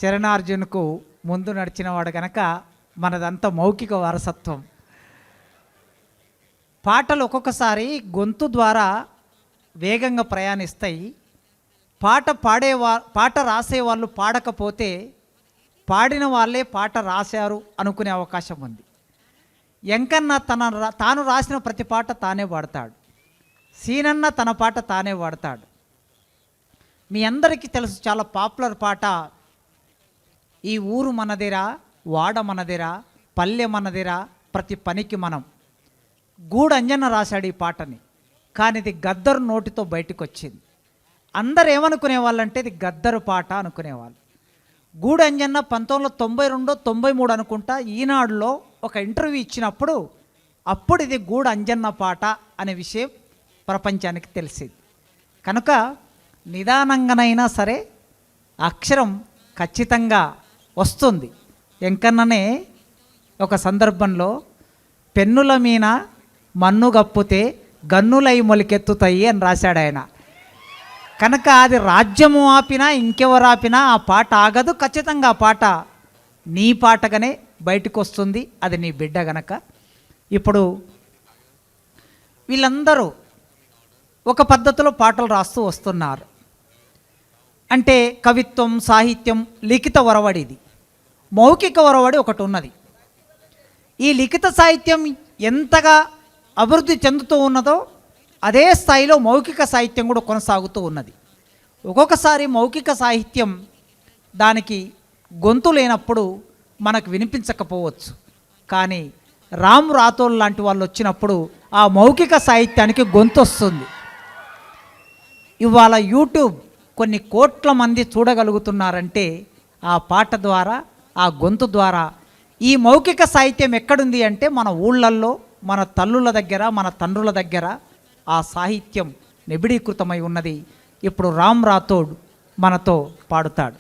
చరణార్జున్కు ముందు నడిచినవాడు కనుక మనదంతా మౌఖిక వారసత్వం. పాటలు ఒక్కొక్కసారి గొంతు ద్వారా వేగంగా ప్రయాణిస్తాయి. పాట రాసేవాళ్ళు పాడకపోతే పాడిన వాళ్ళే పాట రాశారు అనుకునే అవకాశం ఉంది. ఎంకన్న తాను రాసిన ప్రతి పాట తానే పాడతాడు. సీనన్న తన పాట తానే పాడతాడు. మీ అందరికీ తెలుసు, చాలా పాపులర్ పాట, ఈ ఊరు మనదిరా, వాడ మనదిరా, పల్లె మనదిరా, ప్రతి పనికి మనం. గూడు అంజన్న రాశాడు ఈ పాటని, కానీ ఇది గద్దరు నోటితో బయటకు వచ్చింది. అందరు ఏమనుకునే వాళ్ళంటే ఇది గద్దరు పాట అనుకునేవాళ్ళు. గూడు అంజన్న 1992-93 అనుకుంటా ఈనాడులో ఒక ఇంటర్వ్యూ ఇచ్చినప్పుడు అప్పుడు ఇది గూడు అంజన్న పాట అనే విషయం ప్రపంచానికి తెలిసింది. కనుక నిదానంగానైనా సరే అక్షరం ఖచ్చితంగా వస్తుంది. ఎంకన్ననే ఒక సందర్భంలో పెన్నుల మీన మన్ను గప్పుతే గన్నులై మొలికెత్తుతాయి అని రాశాడు ఆయన. కనుక అది రాజ్యము ఆపినా ఇంకెవరు ఆపినా ఆ పాట ఆగదు. ఖచ్చితంగా ఆ పాట నీ పాటగానే బయటకు వస్తుంది, అది నీ బిడ్డ గనక. ఇప్పుడు వీళ్ళందరూ ఒక పద్ధతిలో పాటలు రాస్తూ వస్తున్నారు. అంటే కవిత్వం, సాహిత్యం, లిఖిత ఒరవడి. ఇది మౌఖిక ఒరవడి ఒకటి ఉన్నది. ఈ లిఖిత సాహిత్యం ఎంతగా అభివృద్ధి చెందుతూ ఉన్నదో అదే స్థాయిలో మౌఖిక సాహిత్యం కూడా కొనసాగుతూ ఉన్నది. ఒక్కొక్కసారి మౌఖిక సాహిత్యం దానికి గొంతు లేనప్పుడు మనకు వినిపించకపోవచ్చు, కానీ రామ్ రాథోడ్ లాంటి వాళ్ళు వచ్చినప్పుడు ఆ మౌఖిక సాహిత్యానికి గొంతు వస్తుంది. ఇవాళ యూట్యూబ్ కొన్ని కోట్ల మంది చూడగలుగుతున్నారంటే ఆ పాట ద్వారా, ఆ గొంతు ద్వారా. ఈ మౌఖిక సాహిత్యం ఎక్కడుంది అంటే మన ఊళ్ళల్లో, మన తల్లుల దగ్గర, మన తండ్రుల దగ్గర ఆ సాహిత్యం నిబిడీకృతమై ఉన్నది. ఇప్పుడు రామ్ రాథోడ్ మనతో పాడుతాడు.